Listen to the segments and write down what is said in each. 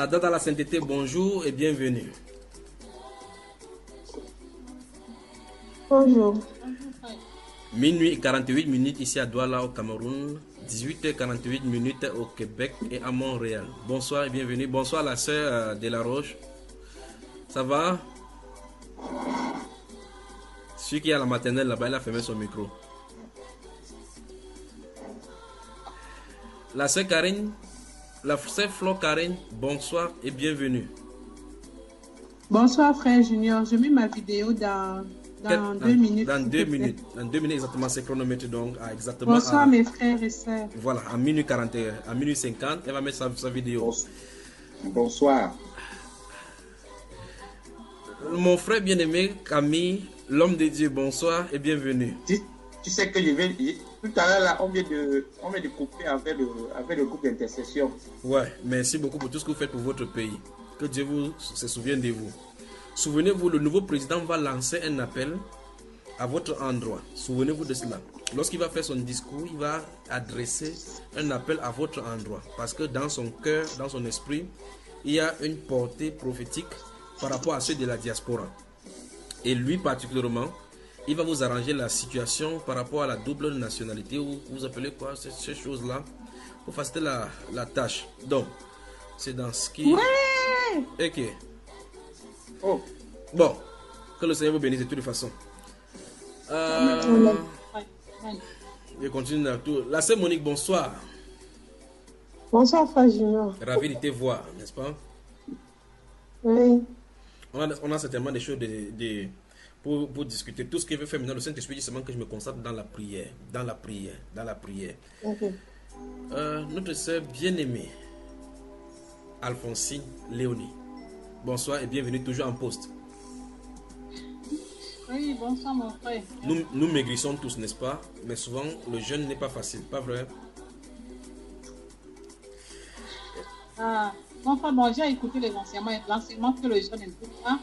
Canada dans la sainteté, bonjour et bienvenue. Bonjour. Minuit et 48 minutes ici à Douala au Cameroun, 18h48 minutes au Québec et à Montréal. Bonsoir et bienvenue. Bonsoir la sœur de la Roche. Ça va? Celui qui est à la maternelle là-bas, il a fermé son micro. La sœur Karine, la sœur Flo Karine, bonsoir et bienvenue. Bonsoir frère Junior, je mets ma vidéo dans 2 minutes. Dans 2 minutes. Dans 2 minutes exactement, c'est chronométré donc exactement. Bonsoir mes frères et sœurs. Voilà, à minuit 41, à minuit 50, elle va mettre sa vidéo. Bonsoir. Mon frère bien-aimé Camille, l'homme de Dieu, bonsoir et bienvenue. Tu sais que je viens, tout à l'heure là, on vient de couper avec le groupe d'intercession. Ouais, merci beaucoup pour tout ce que vous faites pour votre pays. Que Dieu se souvienne de vous. Souvenez-vous, le nouveau président va lancer un appel à votre endroit. Souvenez-vous de cela. Lorsqu'il va faire son discours, il va adresser un appel à votre endroit. Parce que dans son cœur, dans son esprit, il y a une portée prophétique par rapport à ceux de la diaspora. Et lui particulièrement, il va vous arranger la situation par rapport à la double nationalité, ou vous appelez quoi, ces choses-là, pour faciliter la tâche. Donc, c'est dans ce qui... Ouais! Ok. Oh. Bon, que le Seigneur vous bénisse de toutes les façons. Je continue à tout. La sœur Monique, bonsoir. Bonsoir frère Junior. Ravi de te voir, n'est-ce pas? Oui. On a certainement des choses pour discuter. Tout ce que je veux faire maintenant, le Saint-Esprit dit seulement que je me concentre dans la prière. Dans la prière. Okay. Notre sœur bien-aimée, Alphonsine Léonie. Bonsoir et bienvenue toujours en poste. Oui, bonsoir mon frère. Nous maigrissons tous, n'est-ce pas? Mais souvent, le jeûne n'est pas facile, pas vrai? Mon frère, bon, j'ai écouté les l'enseignement que le jeune écoute. Hein?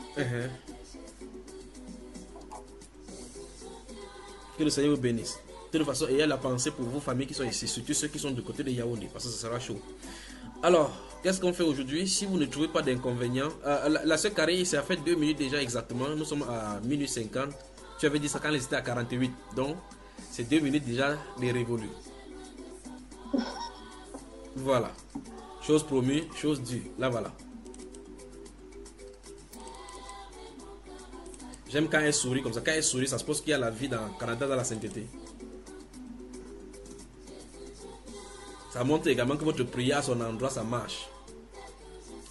Que le Seigneur vous bénisse. De toute façon, ayez la pensée pour vos familles qui sont ici, surtout ceux qui sont du côté de Yaoundé, parce que ça sera chaud. Alors, qu'est-ce qu'on fait aujourd'hui? Si vous ne trouvez pas d'inconvénient, la sœur Carré, ça fait 2 minutes déjà exactement. Nous sommes à minuit 50. Tu avais dit ça quand elle était à 48. Donc, c'est 2 minutes déjà de révolu. Voilà. Chose promise, chose due. Là, voilà. J'aime quand elle sourit comme ça. Quand elle sourit, ça se pose qu'il y a la vie dans le Canada, dans la sainteté. Ça montre également que votre prière à son endroit, ça marche.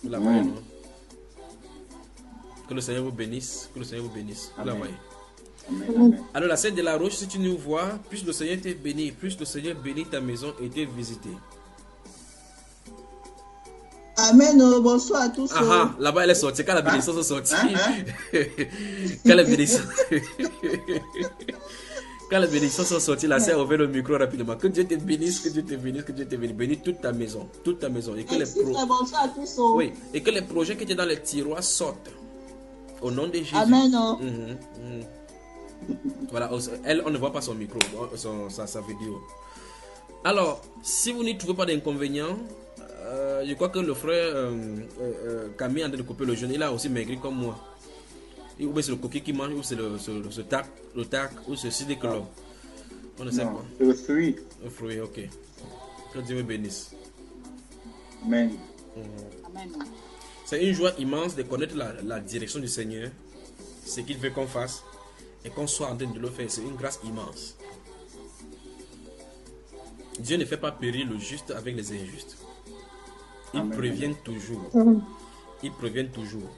Vous la voyez, non? Que le Seigneur vous bénisse. Que le Seigneur vous bénisse. Vous la voyez. Alors la sœur de la Roche, si tu nous vois, plus le Seigneur t'est béni, plus le Seigneur bénit ta maison et t'est visité. Amen. Bonsoir à tous. Ah, là-bas elle est sortie. Quand la bénédiction est sortie. Quand la bénédiction... Quand les bénédictions sont sorties, la sœur a ouvert le micro rapidement. Que Dieu te bénisse, que Dieu te bénisse, que Dieu te bénisse. Bénis toute ta maison, toute ta maison. Et que, oui, et que les projets qui étaient dans les tiroirs sortent. Au nom de Jésus. Amen. Voilà, elle, on ne voit pas son micro, sa vidéo. Alors, si vous n'y trouvez pas d'inconvénient, je crois que le frère Camille est en train de couper le jeûne. Il a aussi maigri comme moi. Ou bien c'est le coquille qui mange, ou c'est le tac, ou c'est le club. On ne sait pas. C'est le fruit. Le fruit, ok. Que Dieu me bénisse. Amen. Amen. C'est une joie immense de connaître la direction du Seigneur, ce qu'il veut qu'on fasse, et qu'on soit en train de le faire. C'est une grâce immense. Dieu ne fait pas périr le juste avec les injustes. Il prévient toujours. Il prévient toujours.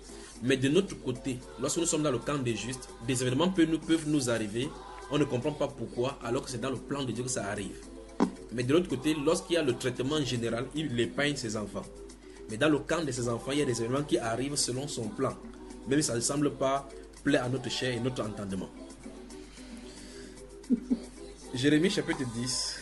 Mais de notre côté, lorsque nous sommes dans le camp des justes, des événements peuvent nous arriver. On ne comprend pas pourquoi, alors que c'est dans le plan de Dieu que ça arrive. Mais de l'autre côté, lorsqu'il y a le traitement général, il épargne ses enfants. Mais dans le camp de ses enfants, il y a des événements qui arrivent selon son plan. Même si ça ne semble pas plaire à notre chair et notre entendement. Jérémie chapitre 10.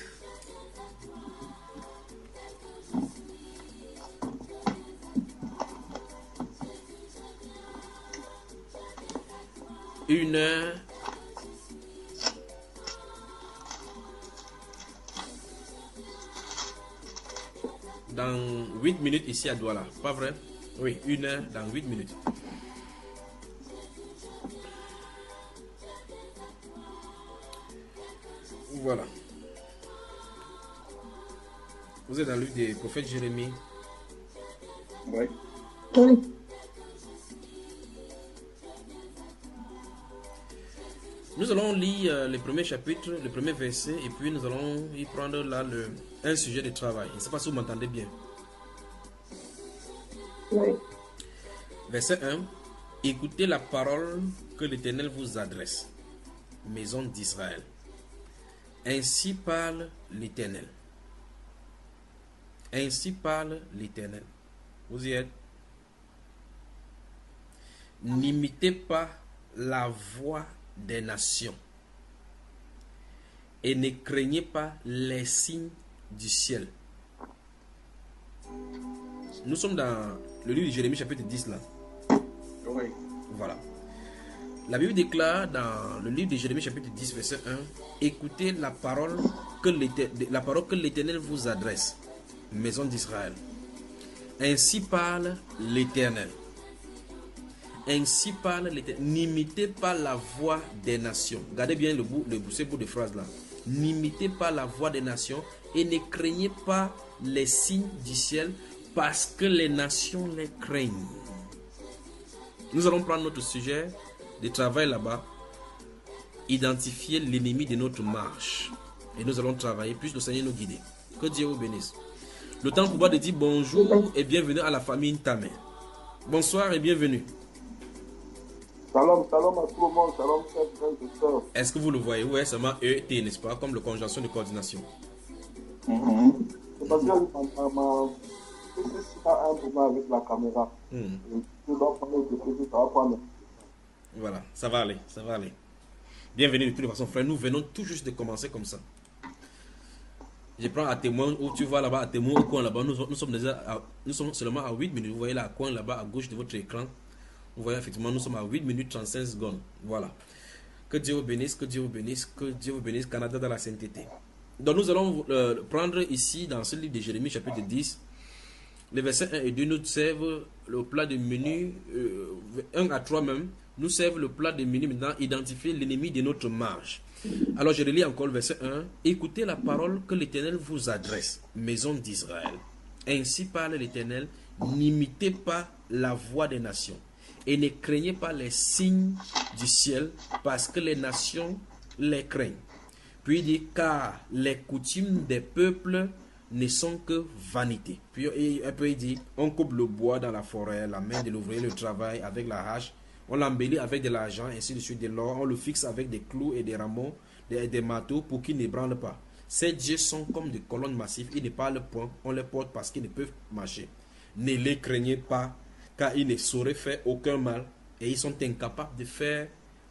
Une heure. Dans 8 minutes ici à Douala, pas vrai? Oui, 1h dans 8 minutes. Voilà. Vous êtes dans le livre des prophètes Jérémie. Oui. Oui. Nous allons lire le premier chapitre, le premier verset, et puis nous allons y prendre là un sujet de travail. Je ne sais pas si vous m'entendez bien. Oui. Verset 1. Écoutez la parole que l'Éternel vous adresse, maison d'Israël. Ainsi parle l'Éternel. Ainsi parle l'Éternel. Vous y êtes? N'imitez pas la voix des nations et ne craignez pas les signes du ciel. Nous sommes dans le livre de Jérémie chapitre 10 là. Oui. Voilà. La Bible déclare dans le livre de Jérémie chapitre 10 verset 1: écoutez la parole que l'Éternel vous adresse, maison d'Israël. Ainsi parle l'Éternel. Ainsi parle l'Éternel. N'imitez pas la voix des nations. Regardez bien ce bout de phrase là. N'imitez pas la voix des nations et ne craignez pas les signes du ciel, parce que les nations les craignent. Nous allons prendre notre sujet de travail là-bas. Identifier l'ennemi de notre marche. Et nous allons travailler, puisse le Seigneur nous guider. Que Dieu vous bénisse. Le temps pour moi de dire bonjour et bienvenue à la famille Ntame. Bonsoir et bienvenue. Shalom, shalom à tout le monde, shalom, chers frères et sœurs. Est-ce que vous le voyez? Oui, seulement ET, n'est-ce pas? Comme le conjonction de coordination. C'est parce que ma un problème avec la caméra. Je dois prendre le côté, ça va prendre. Voilà, ça va aller, ça va aller. Bienvenue de toutes les façons, frère. Nous venons tout juste de commencer comme ça. Je prends à témoin où tu vois là-bas, à témoin au coin là-bas. Nous sommes seulement à 8 minutes. Vous voyez là, à coin là-bas, à gauche de votre écran. Vous voyez, effectivement, nous sommes à 8 minutes 35 secondes. Voilà. Que Dieu vous bénisse, que Dieu vous bénisse, que Dieu vous bénisse, Canada dans la sainteté. Donc, nous allons prendre ici, dans ce livre de Jérémie, chapitre 10, les versets 1 et 2, nous servent le plat de menu, 1 à 3 même, nous servent le plat de menu maintenant, identifier l'ennemi de notre marche. Alors, je relis encore le verset 1. Écoutez la parole que l'Éternel vous adresse, maison d'Israël. Ainsi parle l'Éternel, n'imitez pas la voix des nations et ne craignez pas les signes du ciel, parce que les nations les craignent. Puis il dit, car les coutumes des peuples ne sont que vanité. Puis il dit, on coupe le bois dans la forêt, la main de l'ouvrier le travail avec la hache, on l'embellit avec de l'argent, ainsi de suite, de l'or, on le fixe avec des clous et des rameaux, des marteaux pour qu'il ne branle pas. Ces dieux sont comme des colonnes massives, ils ne parlent point, on les porte parce qu'ils ne peuvent marcher. Ne les craignez pas, car ils ne sauraient faire aucun mal et ils sont incapables de faire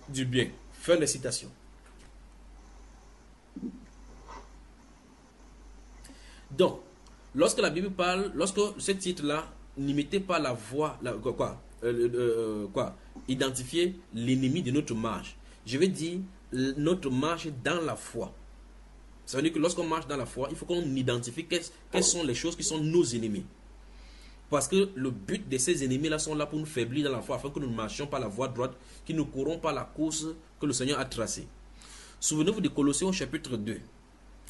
du bien. Fin de citation. Donc, lorsque la Bible parle, lorsque ce titre-là, n'imitez pas la voix, identifier l'ennemi de notre marche. Je vais dire notre marche dans la foi. Ça veut dire que lorsqu'on marche dans la foi, il faut qu'on identifie quelles sont les choses qui sont nos ennemis. Parce que le but de ces ennemis-là sont là pour nous faiblir dans la foi, afin que nous ne marchions pas la voie droite, que nous ne courons pas la course que le Seigneur a tracée. Souvenez-vous de Colossiens au chapitre 2,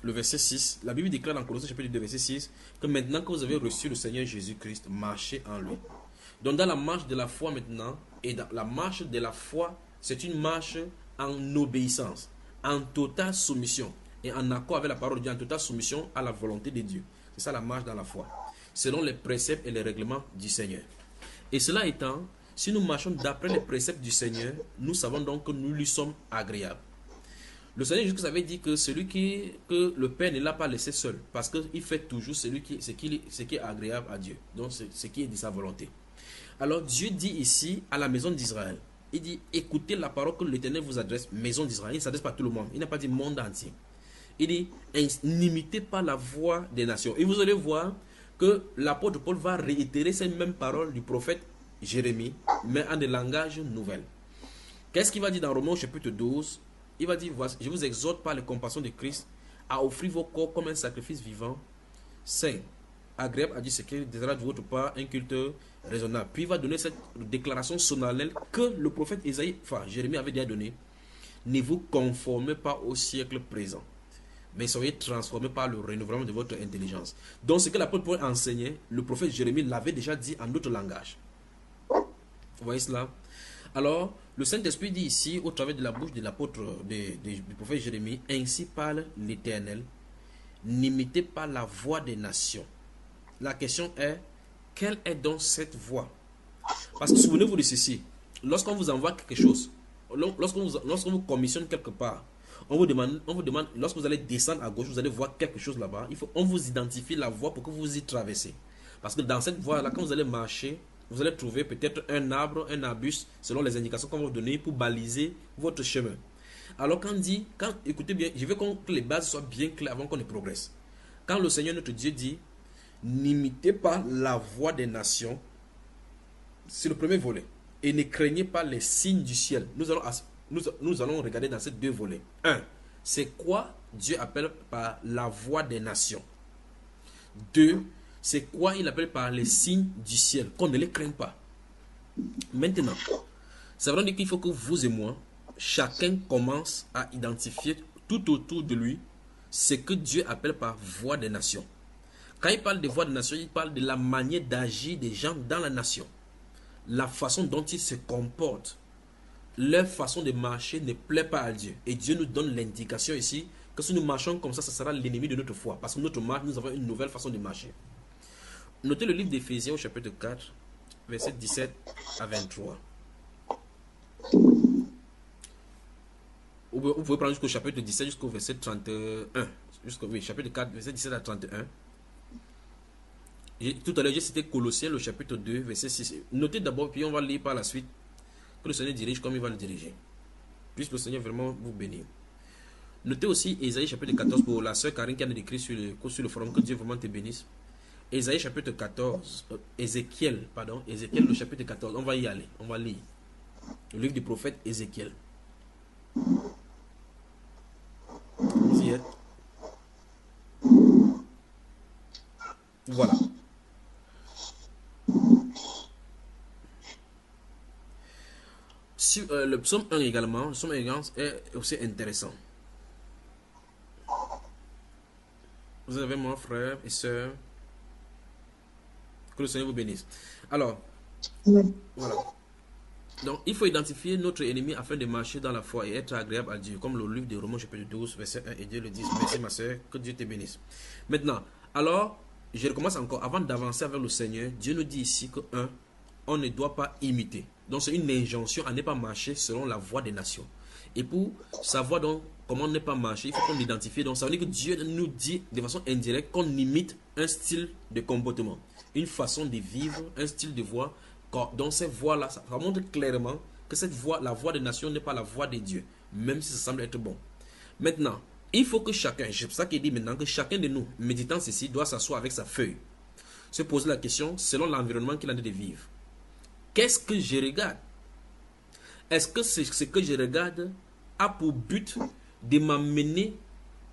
le verset 6. La Bible déclare dans Colossiens chapitre 2, verset 6, que maintenant que vous avez reçu le Seigneur Jésus-Christ, marchez en lui. Donc dans la marche de la foi maintenant, et dans la marche de la foi, c'est une marche en obéissance, en totale soumission, et en accord avec la parole de Dieu, en totale soumission à la volonté de Dieu. C'est ça la marche dans la foi, selon les préceptes et les règlements du Seigneur. Et cela étant, si nous marchons d'après les préceptes du Seigneur, nous savons donc que nous lui sommes agréables. Le Seigneur Jésus avait dit que que le Père ne l'a pas laissé seul, parce qu'il fait toujours ce qui est agréable à Dieu, donc ce qui est de sa volonté. Alors Dieu dit ici à la maison d'Israël, il dit, écoutez la parole que l'Éternel vous adresse, maison d'Israël. Il ne s'adresse pas à tout le monde, il n'a pas dit monde entier. Il dit, n'imitez pas la voix des nations. Et vous allez voir que l'apôtre Paul va réitérer ces mêmes paroles du prophète Jérémie, mais en des langages nouvelles. Qu'est-ce qu'il va dire dans Romains chapitre 12? Il va dire, je vous exhorte par les compassions de Christ à offrir vos corps comme un sacrifice vivant, saint, agréable à Dieu, c'est qu'il désirera de votre part un culte raisonnable. Puis il va donner cette déclaration solennelle que le prophète Isaïe, enfin Jérémie avait déjà donnée. Ne vous conformez pas au siècle présent, mais soyez transformés par le renouvellement de votre intelligence. Donc ce que l'apôtre Paul enseignait, le prophète Jérémie l'avait déjà dit en d'autres langages. Vous voyez cela? Alors, le Saint-Esprit dit ici, au travers de la bouche de l'apôtre, du prophète Jérémie, ainsi parle l'Éternel, n'imitez pas la voix des nations. La question est, quelle est donc cette voix? Parce que souvenez-vous de ceci, lorsqu'on vous envoie quelque chose, lorsqu'on vous commissionne quelque part, on vous demande, lorsque vous allez descendre à gauche, vous allez voir quelque chose là-bas, on vous identifie la voie pour que vous y traversez. Parce que dans cette voie-là, quand vous allez marcher, vous allez trouver peut-être un arbre, un arbuste, selon les indications qu'on va vous donner pour baliser votre chemin. Alors écoutez bien, je veux que les bases soient bien claires avant qu'on ne progresse. Quand le Seigneur notre Dieu dit, n'imitez pas la voix des nations, c'est le premier volet. Et ne craignez pas les signes du ciel. Nous allons regarder dans ces deux volets. 1. C'est quoi Dieu appelle par la voix des nations? 2. C'est quoi il appelle par les signes du ciel? Qu'on ne les craigne pas. Maintenant, ça veut dire qu'il faut que vous et moi, chacun commence à identifier tout autour de lui ce que Dieu appelle par voix des nations. Quand il parle de voix des nations, il parle de la manière d'agir des gens dans la nation. La façon dont ils se comportent. Leur façon de marcher ne plaît pas à Dieu. Et Dieu nous donne l'indication ici que si nous marchons comme ça sera l'ennemi de notre foi. Parce que notre marche, nous avons une nouvelle façon de marcher. Notez le livre d'Éphésiens au chapitre 4, versets 17 à 23. Vous pouvez prendre jusqu'au chapitre 17, jusqu'au verset 31. Chapitre 4, verset 17 à 31. Tout à l'heure, j'ai cité Colossiens, le chapitre 2, verset 6. Notez d'abord, puis on va lire par la suite que le Seigneur dirige comme il va le diriger. Puisse le Seigneur vraiment vous bénir. Notez aussi Ésaïe chapitre 14 pour la sœur Karine qui a écrit sur le forum. Que Dieu vraiment te bénisse. Ésaïe chapitre 14, Ézéchiel le chapitre 14, on va y aller, on va lire. Le livre du prophète Ézéchiel. Vous y êtes? Voilà. Sur, le psaume 1 également, le psaume 1 est aussi intéressant. Vous avez mon frère et soeur. Que le Seigneur vous bénisse. Alors, voilà. Donc, il faut identifier notre ennemi afin de marcher dans la foi et être agréable à Dieu. Comme le livre de Romains chapitre 12, verset 1 et 2 le disent. Merci ma soeur, que Dieu te bénisse. Maintenant, alors, je recommence encore. Avant d'avancer avec le Seigneur, Dieu nous dit ici que, on ne doit pas imiter. Donc, c'est une injonction à ne pas marcher selon la voie des nations. Et pour savoir donc comment ne pas marcher, il faut qu'on l'identifie. Donc, ça veut dire que Dieu nous dit de façon indirecte qu'on imite un style de comportement, une façon de vivre, un style de voix. Dans cette voie-là, ça montre clairement que cette voie, la voie des nations n'est pas la voie de Dieu, même si ça semble être bon. Maintenant, il faut que chacun, c'est pour ça qu'il dit maintenant que chacun de nous, méditant ceci, doit s'asseoir avec sa feuille, se poser la question selon l'environnement qu'il a de vivre. Qu'est-ce que je regarde? Est-ce que ce que je regarde a pour but de m'amener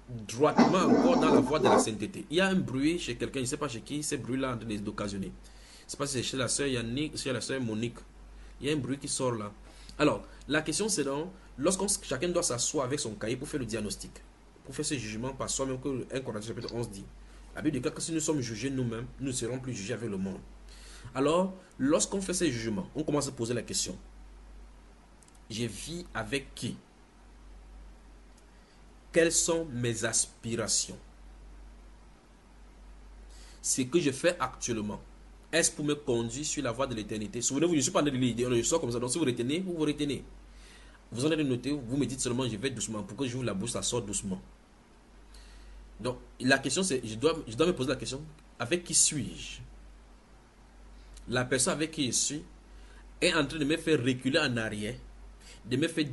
droitement encore dans la voie de la sainteté? Il y a un bruit chez quelqu'un, je ne sais pas chez qui, ce bruit-là est en train d'occasionner. Je ne sais pas si c'est chez la soeur Yannick, chez la soeur Monique. Il y a un bruit qui sort là. Alors, la question c'est donc, lorsqu'on chacun doit s'asseoir avec son cahier pour faire le diagnostic, pour faire ce jugement par soi-même que 1 Corinthiens chapitre 11 dit. La Bible dit que si nous sommes jugés nous-mêmes, nous ne serons plus jugés avec le monde. Alors, lorsqu'on fait ces jugements, on commence à poser la question. Je vis avec qui? Quelles sont mes aspirations? Ce que je fais actuellement, est-ce pour me conduire sur la voie de l'éternité? Souvenez-vous, je ne suis pas en train de lire, je sors comme ça. Donc si vous retenez, vous retenez. Vous en avez noté, vous me dites seulement je vais doucement. Pour que j'ouvre la bouche, ça sort doucement. Donc la question c'est, je dois me poser la question, avec qui suis-je? La personne avec qui je suis est en train de me faire reculer en arrière, de me faire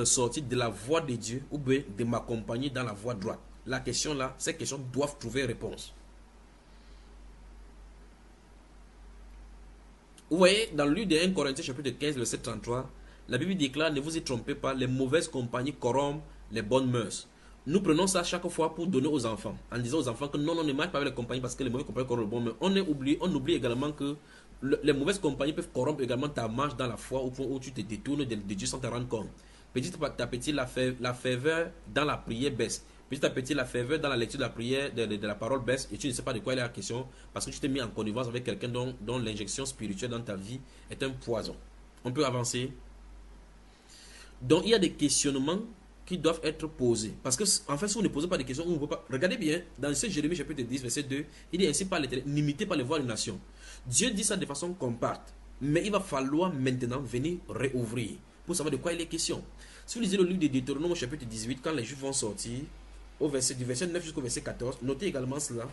sortir de la voie de Dieu ou bien de m'accompagner dans la voie droite. La question là, ces questions doivent trouver réponse. Vous voyez, dans le livre de 1 Corinthiens chapitre 15, verset 33, la Bible déclare, ne vous y trompez pas, les mauvaises compagnies corrompent les bonnes mœurs. nous prenons ça chaque fois pour donner aux enfants, en disant aux enfants que non, on ne marche pas avec les compagnies parce que les mauvaises compagnies corrompent le bon, mais on oublie également que les mauvaises compagnies peuvent corrompre également ta marche dans la foi au point où tu te détournes de Dieu sans te rendre compte. Petit à petit, la ferveur dans la prière baisse. Petit à petit, la ferveur dans la lecture de la prière, de la parole baisse, et tu ne sais pas de quoi il est la question parce que tu t'es mis en connivence avec quelqu'un dont l'injection spirituelle dans ta vie est un poison. On peut avancer. Donc, il y a des questionnements qui doivent être posés. Parce que, en fait, si vous ne posez pas de questions, on ne peut pas. Regardez bien, dans ce Jérémie chapitre 10, verset 2, il dit ainsi par l'Éternel, n'imitez pas les voies des nations. Dieu dit ça de façon compacte, mais il va falloir maintenant venir réouvrir pour savoir de quoi il est question. Si vous lisez le livre de Deutéronome, chapitre 18, quand les Juifs vont sortir, du verset 9 jusqu'au verset 14, notez également cela.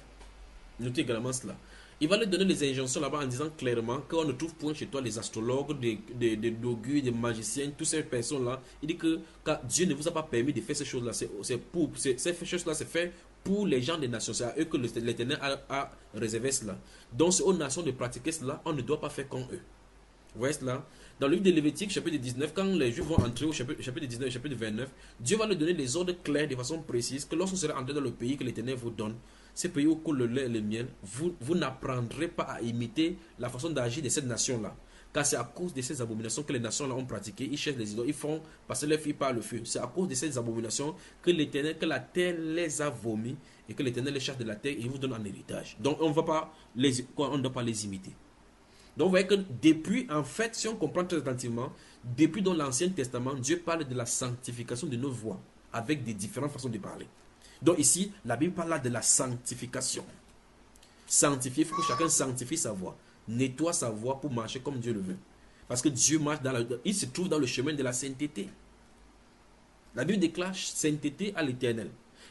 Notez également cela. Il va leur donner les injonctions là-bas en disant clairement qu'on ne trouve point chez toi les astrologues, des dogues, des magiciens, toutes ces personnes-là. Il dit que Dieu ne vous a pas permis de faire ces choses-là. Ces choses-là, c'est fait pour les gens des nations. C'est à eux que l'Éternel a réservé cela. Donc, c'est aux nations de pratiquer cela. On ne doit pas faire comme eux. Vous voyez cela? Dans le livre de Lévitique, chapitre 19, quand les Juifs vont entrer au chapitre 19 et chapitre 29, Dieu va leur donner des ordres clairs de façon précise que lorsque vous serez entré dans le pays que l'Éternel vous donne, ces pays où coule le lait et le miel, vous n'apprendrez pas à imiter la façon d'agir de cette nation-là. Car c'est à cause de ces abominations que les nations-là ont pratiquées. Ils cherchent les idoles, ils font passer leurs filles par le feu. C'est à cause de ces abominations que l'Éternel, que la terre les a vomis et que l'Éternel les chasse de la terre et il vous donne en héritage. Donc on ne doit pas les imiter. Donc vous voyez que depuis, en fait, si on comprend très attentivement, depuis dans l'Ancien Testament, Dieu parle de la sanctification de nos voix avec des différentes façons de parler. Donc ici, la Bible parle là de la sanctification. Sanctifier, il faut que chacun sanctifie sa voix. Nettoie sa voix pour marcher comme Dieu le veut. Parce que Dieu marche il se trouve dans le chemin de la sainteté. La Bible déclare sainteté à l'Éternel.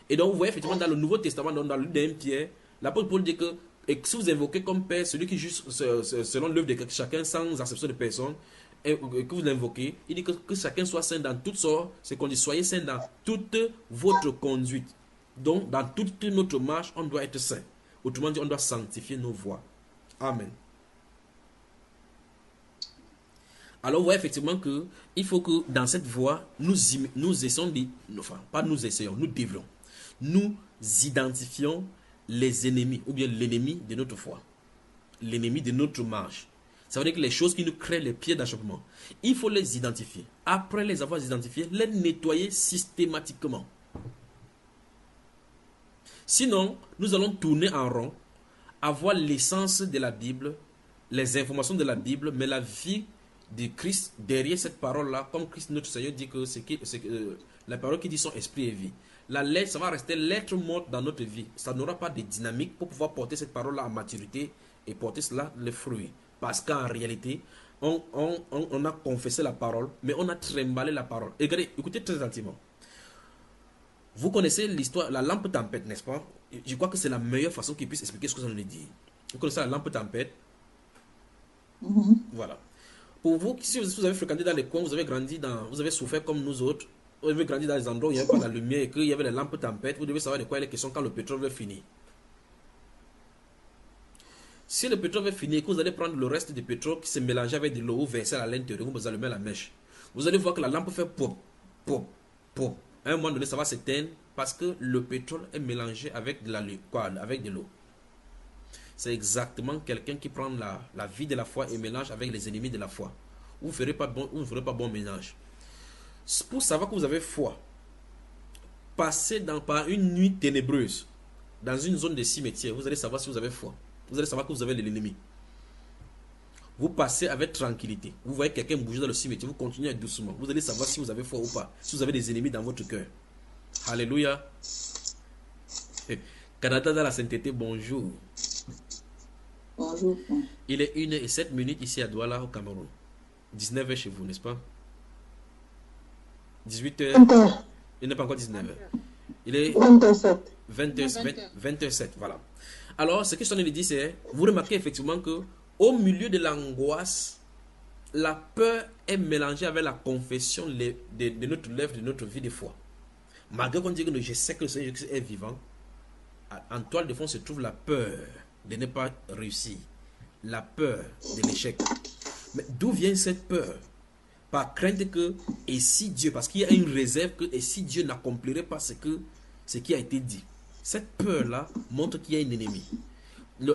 Et donc vous voyez effectivement dans le Nouveau Testament, dans le livre de 1 Pierre, l'apôtre Paul dit que et si vous invoquez comme Père celui qui juge selon l'œuvre de chacun sans acception de personne, et que vous l'invoquez, il dit que chacun soit saint dans toutes sortes, c'est qu'on dit soyez saint dans toute votre conduite. Donc, dans toute notre marche, on doit être saint. Autrement dit, on doit sanctifier nos voies. Amen. Alors, vous voyez effectivement qu'il faut que dans cette voie, nous essayons enfin, pas nous essayons, nous devons. Nous identifions les ennemis, ou bien l'ennemi de notre foi. L'ennemi de notre marche. Ça veut dire que les choses qui nous créent les pieds d'achoppement, il faut les identifier. Après les avoir identifiés, les nettoyer systématiquement. Sinon, nous allons tourner en rond, avoir l'essence de la Bible, les informations de la Bible, mais la vie de Christ derrière cette parole-là, comme Christ notre Seigneur dit que la parole qui dit son esprit et vie. La lettre, ça va rester lettre morte dans notre vie. Ça n'aura pas de dynamique pour pouvoir porter cette parole-là à maturité et porter cela les fruits. Parce qu'en réalité, on a confessé la parole, mais on a trimballé la parole. Et regardez, écoutez très attentivement. Vous connaissez l'histoire, la lampe tempête, n'est-ce pas? Je crois que c'est la meilleure façon qu'il puisse expliquer ce que j'en ai dit. Vous connaissez la lampe tempête? Voilà. Pour vous, si vous avez fréquenté dans les coins, vous avez souffert comme nous autres, vous avez grandi dans les endroits où il n'y avait pas la lumière et qu'il y avait les lampes tempête, vous devez savoir de quoi il est question quand le pétrole va finir. Si le pétrole va finir et que vous allez prendre le reste du pétrole qui s'est mélangé avec de l'eau ou versé à l'intérieur, vous allumez la mèche. Vous allez voir que la lampe fait pop, pop, pop. À un moment donné, ça va s'éteindre parce que le pétrole est mélangé avec de l'eau. C'est exactement quelqu'un qui prend la vie de la foi et mélange avec les ennemis de la foi. Vous ne ferez pas bon ménage. Pour savoir que vous avez foi, passez par une nuit ténébreuse dans une zone de cimetière, vous allez savoir si vous avez foi. Vous allez savoir que vous avez l'ennemi. Vous passez avec tranquillité. Vous voyez quelqu'un bouger dans le cimetière, vous continuez doucement. Vous allez savoir si vous avez foi ou pas. Si vous avez des ennemis dans votre cœur. Alléluia. Canada dans la sainteté, bonjour. Bonjour. Il est 1h07 ici à Douala au Cameroun. 19h chez vous, n'est-ce pas? 18h. Il n'est pas encore 19h. Il est 20h07. Voilà. Alors, ce que je suis en train de dire, c'est, vous remarquez effectivement que au milieu de l'angoisse, la peur est mélangée avec la confession de notre lèvre, de notre vie de foi. Malgré qu'on dise que je sais que le Seigneur est vivant, en toile de fond se trouve la peur de ne pas réussir, la peur de l'échec. Mais d'où vient cette peur? Par crainte que, et si Dieu, parce qu'il y a une réserve que, et si Dieu n'accomplirait pas ce que ce qui a été dit. Cette peur-là montre qu'il y a un ennemi.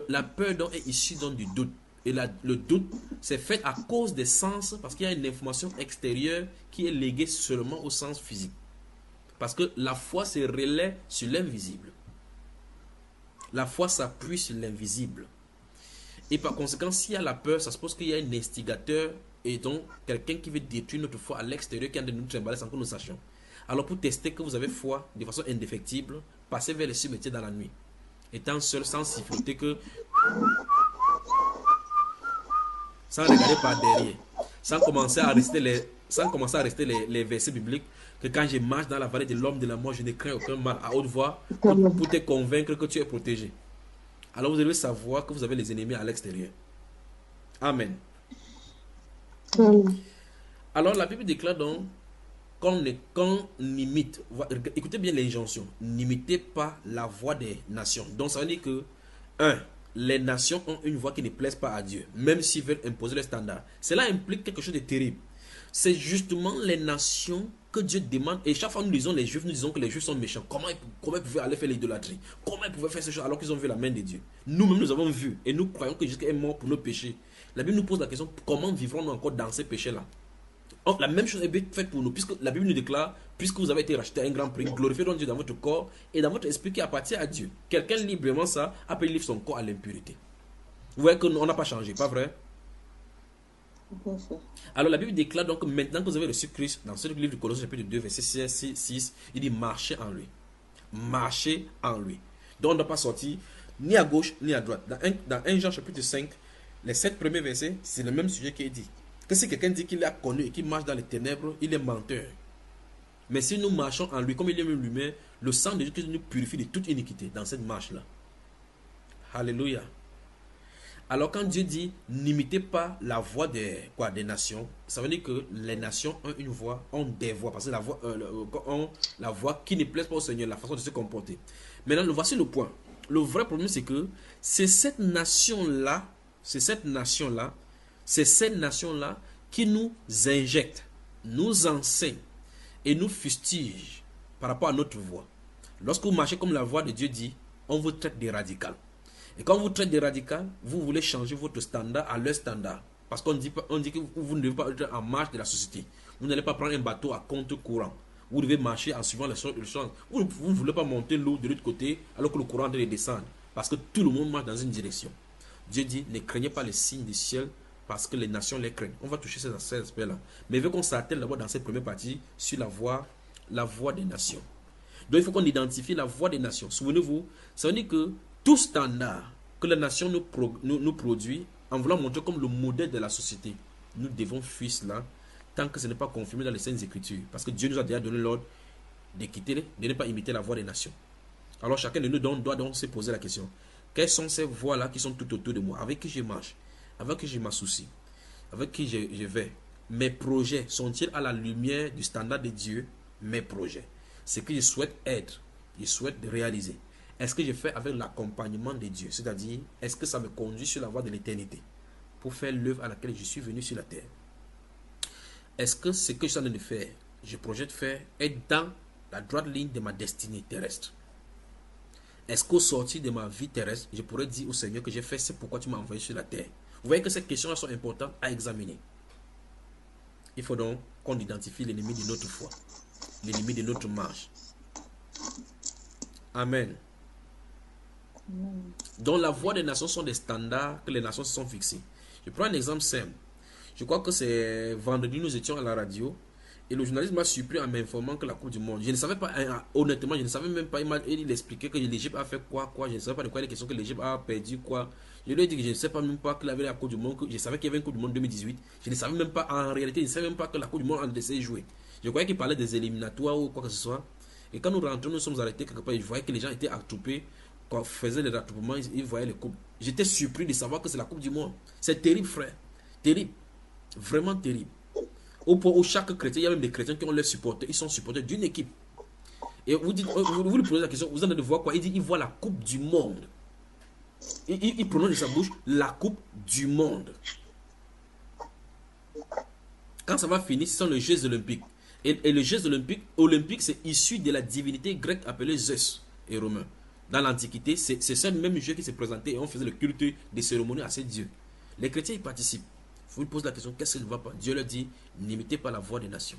La peur donc est issue donc du doute. Et le doute, c'est fait à cause des sens, parce qu'il y a une information extérieure qui est léguée seulement au sens physique. Parce que la foi se relaie sur l'invisible. La foi s'appuie sur l'invisible. Et par conséquent, s'il y a la peur, ça suppose qu'il y a un instigateur et donc quelqu'un qui veut détruire notre foi à l'extérieur, qui est en train de nous trimballer sans que nous sachions. Alors pour tester que vous avez foi de façon indéfectible, passez vers les cimetières dans la nuit. Étant seul, sans siffloter que... sans regarder par derrière. Sans commencer à réciter les versets bibliques, que quand je marche dans la vallée de l'homme de la mort, je ne crains aucun mal à haute voix pour te convaincre que tu es protégé. Alors vous devez savoir que vous avez les ennemis à l'extérieur. Amen. Alors la Bible déclare donc qu'on imite, écoutez bien l'injonction, n'imitez pas la voix des nations. Donc ça veut dire que, les nations ont une voix qui ne plaise pas à Dieu, même s'ils veulent imposer les standards. Cela implique quelque chose de terrible. C'est justement les nations que Dieu demande. Et chaque fois nous disons les Juifs, nous disons que les Juifs sont méchants. Comment ils pouvaient aller faire l'idolâtrie? Comment ils pouvaient faire ces choses alors qu'ils ont vu la main de Dieu? Nous-mêmes nous avons vu et nous croyons que Jésus est mort pour nos péchés. La Bible nous pose la question, comment vivrons-nous encore dans ces péchés-là? La même chose est faite pour nous, puisque la Bible nous déclare, puisque vous avez été racheté à un grand prix, glorifiez donc Dieu dans votre corps et dans votre esprit qui appartient à Dieu. Quelqu'un librement ça, après il livre son corps à l'impurité. Vous voyez qu'on n'a pas changé, pas vrai? Alors la Bible déclare donc que maintenant que vous avez reçu Christ, dans ce livre de Colossiens chapitre 2, verset 6, il dit marchez en lui. Marchez en lui. Donc on ne doit pas sortir ni à gauche ni à droite. Dans 1 Jean chapitre 5, les 7 premiers versets, c'est le même sujet qui est dit. Que si quelqu'un dit qu'il a connu et qu'il marche dans les ténèbres, il est menteur. Mais si nous marchons en lui, comme il est lui-même, le sang de Jésus nous purifie de toute iniquité dans cette marche-là. Alléluia. Alors quand Dieu dit, n'imitez pas la voix des nations, ça veut dire que les nations ont une voix, ont des voix, parce que la voix qui ne plaise pas au Seigneur, la façon de se comporter. Maintenant, voici le point. Le vrai problème, c'est que c'est cette nation-là qui nous injecte, nous enseigne et nous fustige par rapport à notre voix. Lorsque vous marchez comme la voix de Dieu dit, on vous traite de radical. Et quand on vous traite de radical, vous voulez changer votre standard à leur standard. Parce qu'on dit que vous ne devez pas être en marche de la société. Vous n'allez pas prendre un bateau à contre-courant. Vous devez marcher en suivant les choses. Vous ne voulez pas monter l'eau de l'autre côté alors que le courant doit descendre. Parce que tout le monde marche dans une direction. Dieu dit, ne craignez pas les signes du ciel parce que les nations les craignent. On va toucher ces aspects-là. Mais il veut qu'on s'attelle d'abord dans cette première partie sur la voix des nations. Donc il faut qu'on identifie la voix des nations. Souvenez-vous, ça veut dire que tout standard que la nation nous produit, en voulant montrer comme le modèle de la société, nous devons fuir cela tant que ce n'est pas confirmé dans les Saintes Écritures. Parce que Dieu nous a déjà donné l'ordre de ne pas imiter la voix des nations. Alors chacun de nous doit donc se poser la question. Quelles sont ces voix-là qui sont tout autour de moi, avec qui je marche, avec qui je m'associe, avec qui je vais? Mes projets sont-ils à la lumière du standard de Dieu? Mes projets. Ce que je souhaite être, je souhaite réaliser. Est-ce que je fais avec l'accompagnement de Dieu? C'est-à-dire, est-ce que ça me conduit sur la voie de l'éternité pour faire l'œuvre à laquelle je suis venu sur la terre? Est-ce que ce que je suis en train de faire, je projette faire, est dans la droite ligne de ma destinée terrestre? Est-ce qu'au sortir de ma vie terrestre, je pourrais dire au Seigneur que j'ai fait c'est pourquoi tu m'as envoyé sur la terre? Vous voyez que ces questions-là sont importantes à examiner. Il faut donc qu'on identifie l'ennemi de notre foi, l'ennemi de notre marche. Amen. Donc la voix des nations sont des standards que les nations se sont fixés. Je prends un exemple simple. Je crois que c'est vendredi, nous étions à la radio et le journaliste m'a surpris en m'informant que la Coupe du Monde, je ne savais pas, honnêtement, je ne savais même pas, il expliquait que l'Égypte a fait quoi, je ne savais pas de quoi il est question, que l'Égypte a perdu quoi. Je lui ai dit que je ne sais pas même pas qu'il avait la Coupe du Monde, que je savais qu'il y avait une Coupe du Monde 2018. Je ne savais même pas, en réalité, je ne savais même pas que la Coupe du Monde en essayé de jouer. Je croyais qu'il parlait des éliminatoires ou quoi que ce soit. Et quand nous rentrons, nous sommes arrêtés quelque part, je voyais que les gens étaient attroupés. Quand on faisait les rattroupements, ils voyaient les coupes. J'étais surpris de savoir que c'est la Coupe du Monde. C'est terrible, frère. Terrible. Vraiment terrible. Au point où chaque chrétien, il y a même des chrétiens qui ont leurs supporters. Ils sont supporters d'une équipe. Et vous lui posez la question, vous en allez voir quoi? Il dit, il voit la Coupe du Monde. Il prononce de sa bouche la Coupe du Monde. Quand ça va finir, ce sont les Jeux Olympiques. Et le geste olympique, c'est issu de la divinité grecque appelée Zeus et romain. Dans l'Antiquité, c'est ce même jeu qui s'est présenté et on faisait le culte des cérémonies à ces dieux. Les chrétiens y participent. Vous posez la question, qu'est-ce qui ne va pas? Dieu leur dit, n'imitez pas la voix des nations.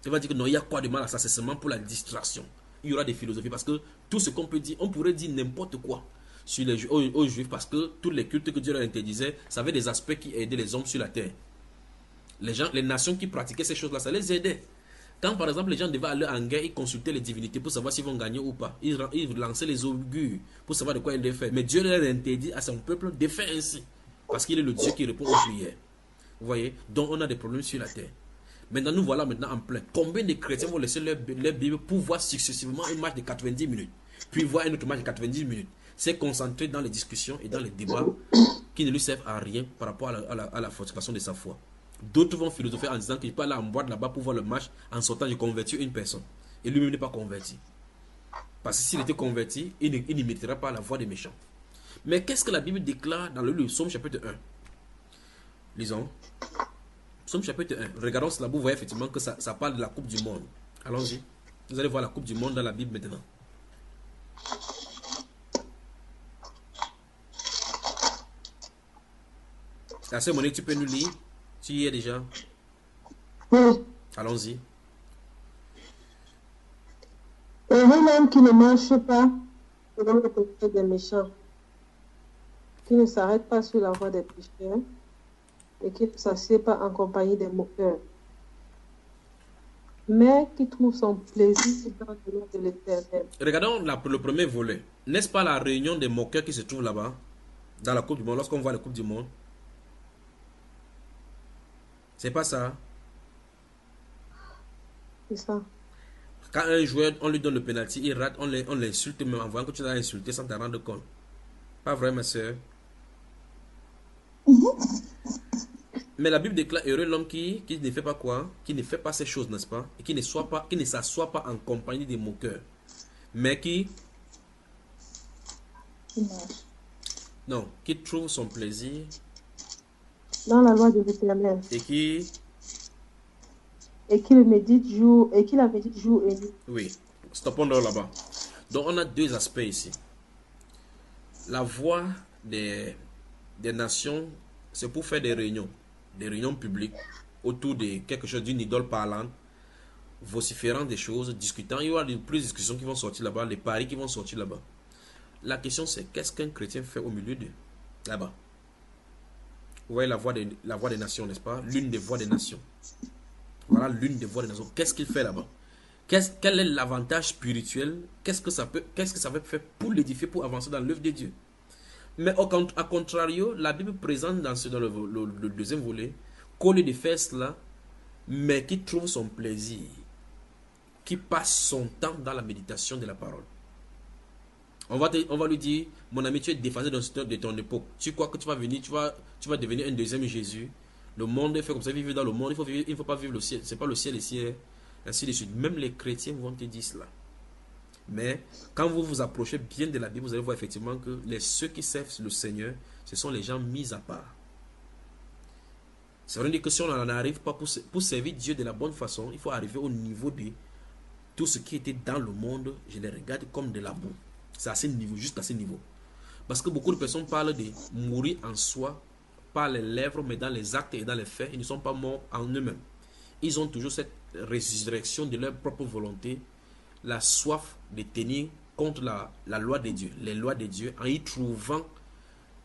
Il va dire que non, il y a quoi de mal à ça, c'est seulement pour la distraction. Il y aura des philosophies parce que tout ce qu'on peut dire, on pourrait dire n'importe quoi sur aux Juifs parce que tous les cultes que Dieu leur interdisait, ça avait des aspects qui aidaient les hommes sur la terre. Les nations qui pratiquaient ces choses-là, ça les aidait. Quand par exemple les gens devaient aller en guerre, ils consultaient les divinités pour savoir s'ils vont gagner ou pas. Ils lançaient les augures pour savoir de quoi ils devaient faire. Mais Dieu leur interdit à son peuple de faire ainsi. Parce qu'il est le Dieu qui répond aux prières. Vous voyez? Donc on a des problèmes sur la terre. Maintenant, nous voilà maintenant en plein. Combien de chrétiens vont laisser leur Bible pour voir successivement un match de 90 minutes, puis voir un autre match de 90 minutes? C'est concentré dans les discussions et dans les débats qui ne lui servent à rien par rapport à la fortification de sa foi. D'autres vont philosopher en disant que je peux aller en boîte là-bas pour voir le match en sortant de convertir une personne. Et lui-même n'est pas converti. Parce que s'il était converti, il n'imiterait pas la voix des méchants. Mais qu'est-ce que la Bible déclare dans le livre Psaume chapitre 1? Lisons. Psaume chapitre 1. Regardons cela, vous voyez effectivement que ça parle de la coupe du monde. Allons-y. Vous allez voir la coupe du monde dans la Bible maintenant. La sœur Monique, tu peux nous lire? Tu y es déjà? Oui. Allons-y. Et vous-même qui ne marche pas selon le conseil des méchants, qui ne s'arrête pas sur la voie des pécheurs, et qui ne s'assied pas en compagnie des moqueurs, mais qui trouve son plaisir dans le nom de l'Éternel. Regardons le premier volet. N'est-ce pas la réunion des moqueurs qui se trouve là-bas, dans la Coupe du Monde, lorsqu'on voit la Coupe du Monde? C'est pas ça? C'est ça. Quand un joueur, on lui donne le penalty, il rate, on l'insulte même en voyant que tu l'as insulté sans t'en rendre compte. Pas vrai, ma soeur? Mais la Bible déclare heureux l'homme qui ne fait pas quoi? Qui ne fait pas ces choses, n'est-ce pas? Et qui ne s'assoit pas en compagnie des moqueurs. Mais qui? Non, qui trouve son plaisir. Dans la loi de l'Éternel. Et qui? Et qui la médite jour et nuit. Oui, stoppons là-bas. Donc on a deux aspects ici. La voix des nations, c'est pour faire des réunions publiques autour de quelque chose, d'une idole parlante, vociférant des choses, discutant. Il y aura plus de discussions qui vont sortir là-bas, les paris qui vont sortir là-bas. La question c'est qu'est-ce qu'un chrétien fait au milieu de là-bas? Vous voyez la voix des nations, n'est-ce pas? L'une des voix des nations. Voilà l'une des voix des nations. Qu'est-ce qu'il fait là-bas? Quel est l'avantage spirituel? Qu'est-ce que ça peut faire pour l'édifier, pour avancer dans l'œuvre de Dieu? Mais à contrario, la Bible présente dans le deuxième volet qu'au lieu de faire cela, mais qui trouve son plaisir, qui passe son temps dans la méditation de la parole. On va lui dire, mon ami, tu es déphasé de ton époque. Tu crois que tu vas venir, tu vas devenir un deuxième Jésus. Le monde est fait comme ça, vivre dans le monde, il ne faut pas vivre le ciel. Ce n'est pas le ciel ici, ainsi de suite. Même les chrétiens vont te dire cela. Mais quand vous vous approchez bien de la Bible, vous allez voir effectivement que ceux qui servent le Seigneur, ce sont les gens mis à part. Ça veut dire que si on n'en arrive pas pour servir Dieu de la bonne façon, il faut arriver au niveau de tout ce qui était dans le monde, je les regarde comme de la boue. C'est à ce niveau, juste à ce niveau. Parce que beaucoup de personnes parlent de mourir en soi, par les lèvres, mais dans les actes et dans les faits, ils ne sont pas morts en eux-mêmes. Ils ont toujours cette résurrection de leur propre volonté, la soif de tenir contre la loi de Dieu, les lois de Dieu, en y trouvant,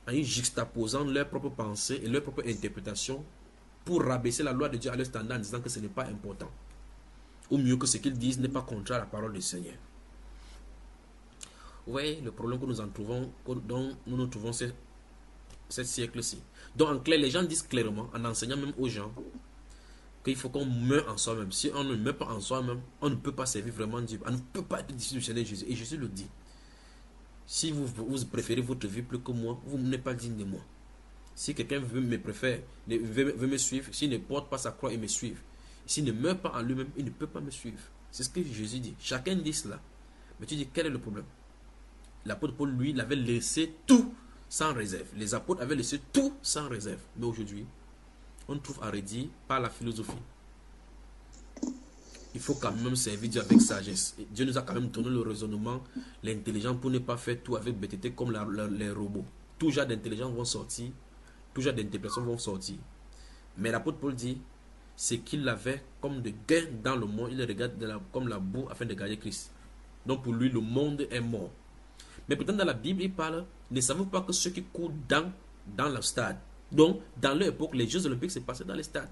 en y juxtaposant leurs propres pensées et leurs propres interprétations pour rabaisser la loi de Dieu à leur standard en disant que ce n'est pas important. Ou mieux que ce qu'ils disent n'est pas contraire à la parole du Seigneur. Vous voyez le problème que nous en trouvons, dont nous nous trouvons ce siècle-ci. Donc en clair, les gens disent clairement, en enseignant même aux gens, qu'il faut qu'on meure en soi-même. Si on ne meurt pas en soi-même, on ne peut pas servir vraiment Dieu. On ne peut pas être disciple du Seigneur Jésus. Et Jésus le dit. Si vous préférez votre vie plus que moi, vous n'êtes pas digne de moi. Si quelqu'un veut me suivre, s'il ne porte pas sa croix et me suivre, s'il ne meurt pas en lui-même, il ne peut pas me suivre. C'est ce que Jésus dit. Chacun dit cela. Mais tu dis, quel est le problème? L'apôtre Paul, lui, il avait laissé tout sans réserve. Les apôtres avaient laissé tout sans réserve. Mais aujourd'hui, on trouve à redire par la philosophie. il faut quand même servir Dieu avec sagesse. Et Dieu nous a quand même donné le raisonnement, l'intelligence pour ne pas faire tout avec bêtité comme les robots. Tout genre d'intelligence vont sortir, tout genre d'interprétation vont sortir. Mais l'apôtre Paul dit, c'est qu'il avait comme de gain dans le monde, il le regarde comme la boue afin de gagner Christ. Donc pour lui, le monde est mort. Mais pourtant dans la Bible, il parle, ne savez pas que ceux qui courent dans le stade. Donc dans leur époque, les Jeux Olympiques se passaient dans les stades.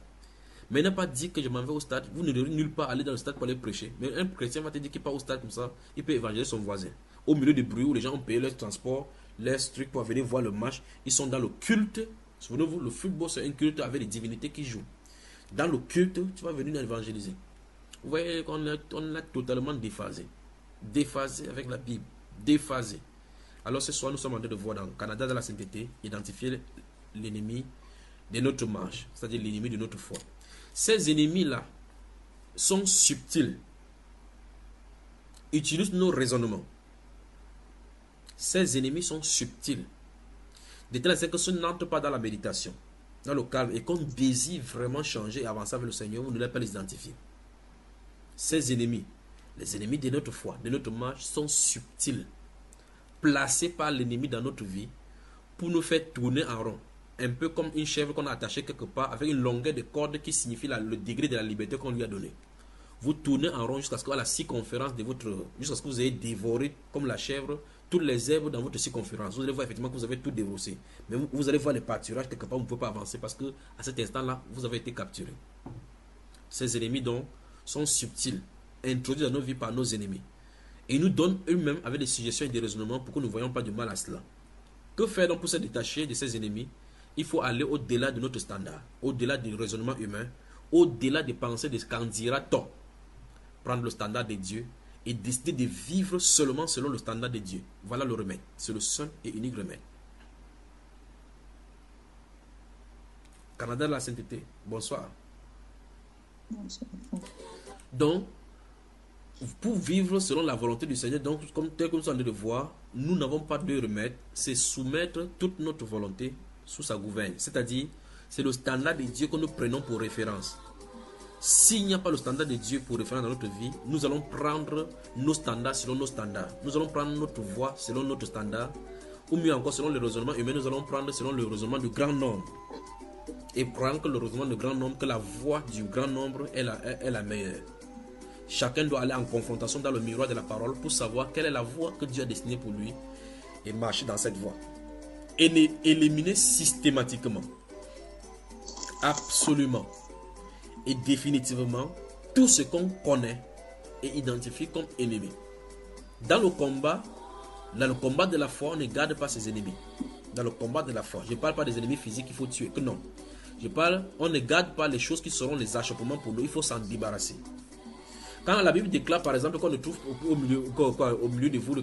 Mais il n'a pas dit que je m'en vais au stade. Vous ne devez nulle part aller dans le stade pour aller prêcher. Mais un chrétien va te dire qu'il part au stade comme ça, il peut évangéliser son voisin. Au milieu du bruit où les gens ont payé leur transport, leurs trucs pour venir voir le match, ils sont dans le culte. Souvenez-vous, le football c'est un culte avec des divinités qui jouent. Dans le culte, tu vas venir évangéliser. Vous voyez qu'on l'a totalement déphasé. Déphasé avec la Bible. Déphasé. Alors ce soir, nous sommes en train de voir dans le Canada de la sainteté, identifier l'ennemi de notre marche, c'est-à-dire l'ennemi de notre foi. Ces ennemis-là sont subtils, utilisent nos raisonnements. Ces ennemis sont subtils, de telle sorte que ce n'entre pas dans la méditation, dans le calme, et qu'on désire vraiment changer et avancer avec le Seigneur, vous ne l'avez pas les identifier. Ces ennemis, les ennemis de notre foi, de notre marche, sont subtils, placés par l'ennemi dans notre vie pour nous faire tourner en rond. Un peu comme une chèvre qu'on a attachée quelque part avec une longueur de corde qui signifie le degré de la liberté qu'on lui a donné. Vous tournez en rond jusqu'à ce qu'à la circonférence de jusqu'à ce que vous ayez dévoré comme la chèvre toutes les herbes dans votre circonférence. Vous allez voir effectivement que vous avez tout dérossé. Mais vous allez voir les pâturages quelque part, vous ne pouvez pas avancer parce que à cet instant-là, vous avez été capturé. Ces ennemis donc sont subtils, introduits dans nos vies par nos ennemis. Et ils nous donnent eux-mêmes avec des suggestions et des raisonnements pour que nous ne voyons pas du mal à cela. Que faire donc pour se détacher de ces ennemis? Il faut aller au-delà de notre standard, au-delà du raisonnement humain, au-delà des pensées de ce qu'en dira-t-on. Prendre le standard de Dieu et décider de vivre seulement selon le standard de Dieu. Voilà le remède. C'est le seul et unique remède. Canada de la sainteté, bonsoir. Donc, pour vivre selon la volonté du Seigneur, donc tel que nous sommes en train de voir, nous n'avons pas de remède, c'est soumettre toute notre volonté sous sa gouverne. C'est-à-dire, c'est le standard de Dieu que nous prenons pour référence. S'il n'y a pas le standard de Dieu pour référence dans notre vie, nous allons prendre nos standards selon nos standards. Nous allons prendre notre voie selon notre standard. Ou mieux encore, selon le raisonnement humain, nous allons prendre selon le raisonnement du grand nombre. Et prendre que le raisonnement du grand nombre, que la voie du grand nombre est la meilleure. Chacun doit aller en confrontation dans le miroir de la parole pour savoir quelle est la voie que Dieu a destinée pour lui et marcher dans cette voie. Et éliminer systématiquement, absolument et définitivement tout ce qu'on connaît et identifie comme ennemi. Dans le combat de la foi, on ne garde pas ses ennemis. Dans le combat de la foi, je ne parle pas des ennemis physiques qu'il faut tuer, que non. Je parle, on ne garde pas les choses qui seront les achoppements pour nous, il faut s'en débarrasser. Quand la Bible déclare par exemple qu'on ne trouve au milieu de vous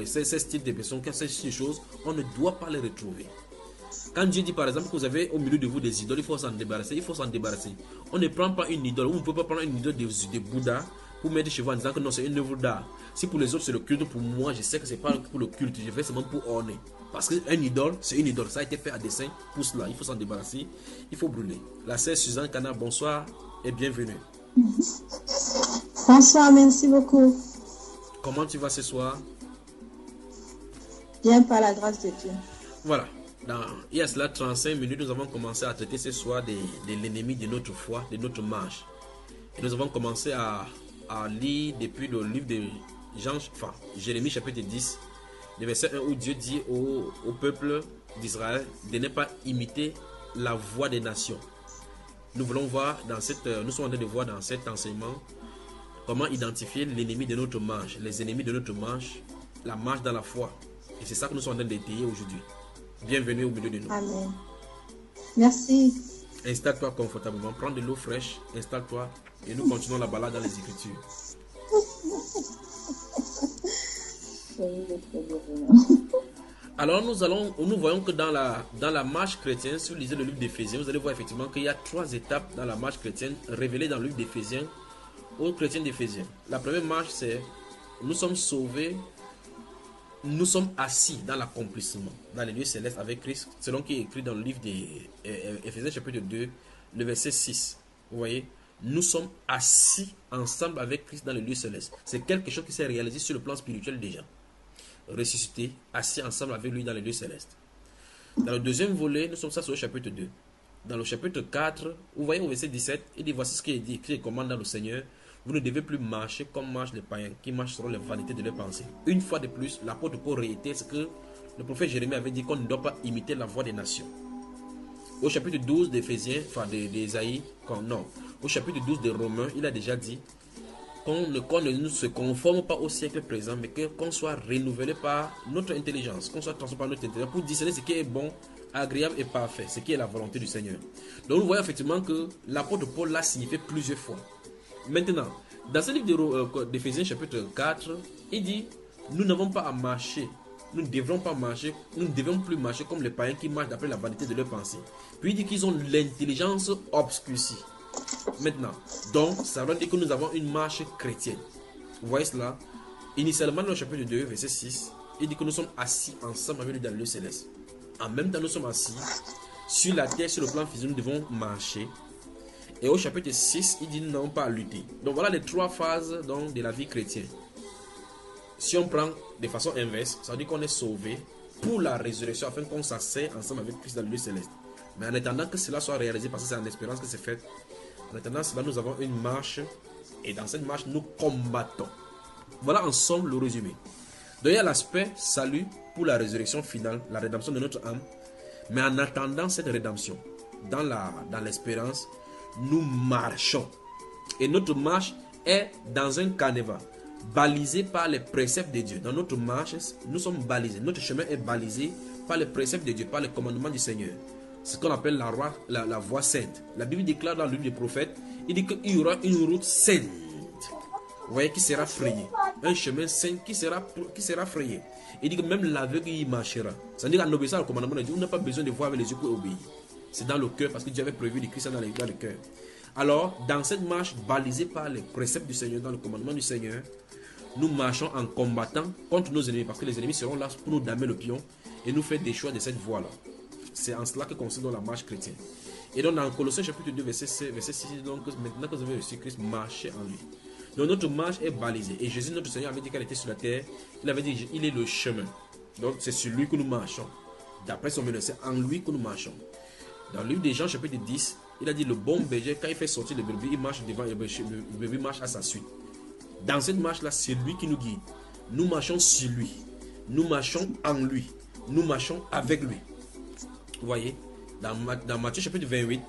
ces styles de personnes, ces choses, on ne doit pas les retrouver. Quand Dieu dit par exemple que vous avez au milieu de vous des idoles, il faut s'en débarrasser, il faut s'en débarrasser. On ne prend pas une idole, on ne peut pas prendre une idole de Bouddha pour mettre chez vous en disant que non, c'est une œuvre d'art. Si pour les autres c'est le culte, pour moi je sais que c'est pas pour le culte, je fais seulement pour orner. Parce qu'une idole, c'est une idole, ça a été fait à dessein pour cela, il faut s'en débarrasser, il faut brûler. La sœur Suzanne Cana, bonsoir et bienvenue. Bonsoir, merci beaucoup. Comment tu vas ce soir? Bien, par la grâce de Dieu. Voilà. Il y a cela 35 minutes, nous avons commencé à traiter ce soir de l'ennemi de notre foi, de notre marche. Et nous avons commencé à lire depuis le livre de Jérémie chapitre 10, le verset 1 où Dieu dit au peuple d'Israël de ne pas imiter la voie des nations. Nous voulons voir nous sommes en train de voir dans cet enseignement comment identifier l'ennemi de notre marche, les ennemis de notre marche, la marche dans la foi. Et c'est ça que nous sommes en train d'étayer aujourd'hui. Bienvenue au milieu de nous. Amen. Merci. Installe-toi confortablement, prends de l'eau fraîche, installe-toi et nous continuons la balade dans les Écritures. Alors nous voyons que dans la marche chrétienne, si vous lisez le livre d'Éphésiens, vous allez voir effectivement qu'il y a 3 étapes dans la marche chrétienne révélées dans le livre d'Éphésiens aux chrétiens d'Éphésiens. La première marche, c'est nous sommes sauvés, nous sommes assis dans l'accomplissement, dans les lieux célestes avec Christ, selon qui est écrit dans le livre d'Éphésiens chapitre 2, le verset 6. Vous voyez, nous sommes assis ensemble avec Christ dans les lieux célestes. C'est quelque chose qui s'est réalisé sur le plan spirituel déjà. Ressuscité, assis ensemble avec lui dans les lieux célestes. Dans le deuxième volet, nous sommes ça sur le chapitre 2. Dans le chapitre 4, vous voyez au verset 17, il dit, voici ce qui est dit, qui commande dans le Seigneur. Vous ne devez plus marcher comme marchent les païens, qui marchent selon les vanités de leurs pensées. Une fois de plus, l'apôtre Paul réitère ce que le prophète Jérémie avait dit, qu'on ne doit pas imiter la voie des nations. Au chapitre 12 d'Éphésiens, enfin d'Ésaïe, non. Au chapitre 12 de Romains, il a déjà dit qu'on ne se conforme pas au siècle présent, mais qu'on soit renouvelé par notre intelligence, qu'on soit transformé par notre intelligence pour discerner ce qui est bon, agréable et parfait, ce qui est la volonté du Seigneur. Donc nous voyons effectivement que l'apôtre Paul l'a signifié plusieurs fois. Maintenant, dans ce livre d'Éphésiens chapitre 4, il dit, nous n'avons pas à marcher, nous ne devrons pas marcher, nous ne devons plus marcher comme les païens qui marchent d'après la vanité de leurs pensées. Puis il dit qu'ils ont l'intelligence obscurcie. Maintenant, donc, ça veut dire que nous avons une marche chrétienne. Vous voyez cela? Initialement, dans le chapitre 2, verset 6, il dit que nous sommes assis ensemble avec lui dans le lieu céleste. En même temps, nous sommes assis sur la terre, sur le plan physique, nous devons marcher. Et au chapitre 6, il dit nous n'avons pas à lutter. Donc voilà les trois phases donc, de la vie chrétienne. Si on prend de façon inverse, ça veut dire qu'on est sauvé pour la résurrection afin qu'on s'asseye ensemble avec Christ dans le lieu céleste. Mais en attendant que cela soit réalisé, parce que c'est en espérance que c'est fait, en attendant cela, nous avons une marche et dans cette marche, nous combattons. Voilà en somme le résumé. Donc il y a l'aspect salut pour la résurrection finale, la rédemption de notre âme. Mais en attendant cette rédemption, dans l'espérance, nous marchons. Et notre marche est dans un canevas, balisé par les préceptes de Dieu. Dans notre marche, nous sommes balisés. Notre chemin est balisé par les préceptes de Dieu, par les commandements du Seigneur. C'est ce qu'on appelle la voie sainte. La Bible déclare dans le livre des prophètes, il dit qu'il y aura une route sainte. Vous voyez, qui sera frayée. Un chemin saint qui sera frayé. Il dit que même l'aveugle y marchera. Ça veut dire qu'en obéissant au commandement de Dieu, on n'a pas besoin de voir avec les yeux pour obéir. C'est dans le cœur, parce que Dieu avait prévu d'écrire ça dans le cœur. Alors, dans cette marche balisée par les préceptes du Seigneur, dans le commandement du Seigneur, nous marchons en combattant contre nos ennemis, parce que les ennemis seront là pour nous damer le pion et nous faire des choix de cette voie-là. C'est en cela que consiste la marche chrétienne. Et donc, dans Colossiens chapitre 2, verset 6, donc, maintenant que vous avez reçu Christ, marchez en lui. Donc, notre marche est balisée. Et Jésus, notre Seigneur, avait dit qu'elle était sur la terre. Il avait dit, il est le chemin. Donc, c'est sur lui que nous marchons. D'après son meneur, c'est en lui que nous marchons. Dans le livre de Jean, chapitre 10, il a dit, le bon berger, quand il fait sortir le brebis, il marche devant et le brebis marche à sa suite. Dans cette marche-là, c'est lui qui nous guide. Nous marchons sur lui. Nous marchons en lui. Nous marchons avec lui. Vous voyez, dans Matthieu chapitre 28,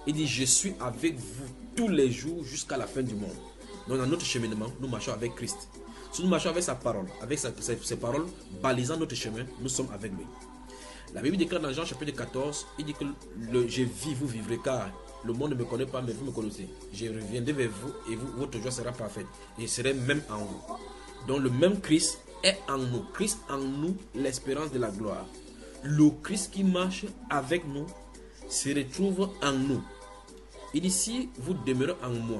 il dit, je suis avec vous tous les jours jusqu'à la fin du monde. Donc dans notre cheminement, nous marchons avec Christ. Si nous marchons avec sa parole, avec ses paroles, balisant notre chemin, nous sommes avec lui. La Bible déclare dans Jean chapitre 14, il dit que je vis, vous vivrez, car le monde ne me connaît pas, mais vous me connaissez. Je reviendrai vers vous et votre joie sera parfaite. Et je serai même en vous. Donc le même Christ est en nous. Christ en nous, l'espérance de la gloire. Le Christ qui marche avec nous se retrouve en nous. Il dit, si vous demeurez en moi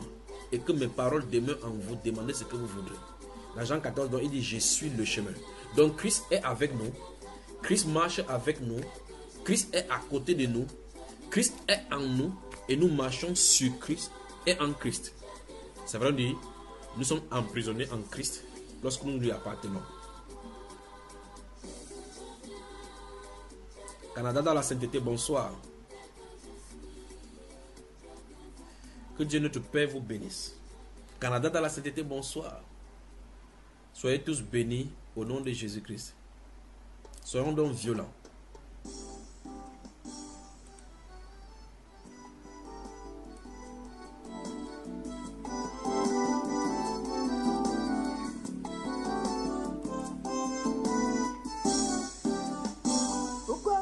et que mes paroles demeurent en vous, demandez ce que vous voudrez. Dans Jean 14, donc, il dit, je suis le chemin. Donc Christ est avec nous. Christ marche avec nous. Christ est à côté de nous. Christ est en nous. Et nous marchons sur Christ et en Christ. Ça veut dire, nous sommes emprisonnés en Christ lorsque nous lui appartenons. Canada dans la sainteté, bonsoir. Que Dieu notre Père vous bénisse. Canada dans la sainteté, bonsoir. Soyez tous bénis au nom de Jésus-Christ. Soyons donc violents.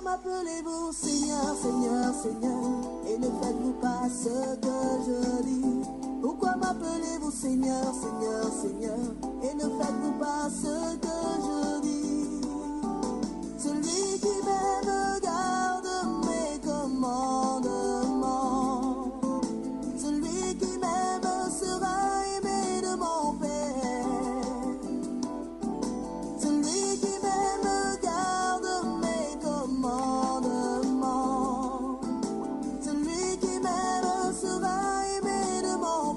M'appelez-vous Seigneur, Seigneur, Seigneur, et ne faites-vous pas ce que je dis? Pourquoi m'appelez-vous Seigneur, Seigneur, Seigneur, et ne faites-vous pas ce que je dis? Celui qui m'aime garde mes commandements. Celui qui m'aime sera aimé de mon Père. Celui qui m'aime garde mes commandements. Celui qui m'aime sera aimé de mon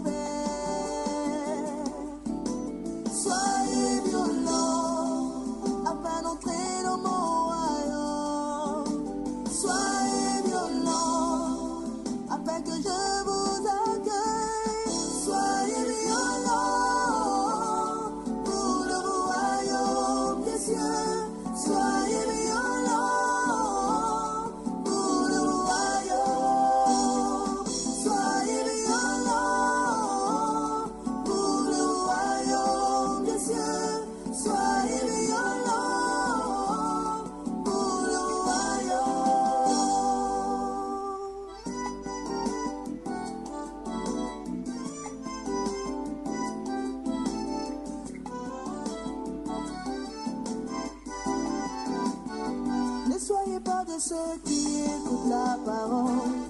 ceux qui écoutent la parole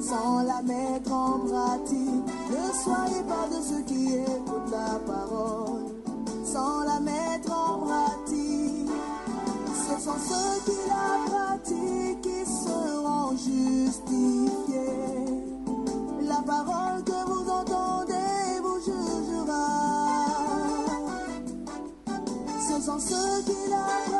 sans la mettre en pratique. Ne soyez pas de ceux qui écoutent la parole sans la mettre en pratique. Ce sont ceux qui la pratiquent qui seront justifiés. La parole que vous entendez vous jugera. Ce sont ceux qui la pratiquent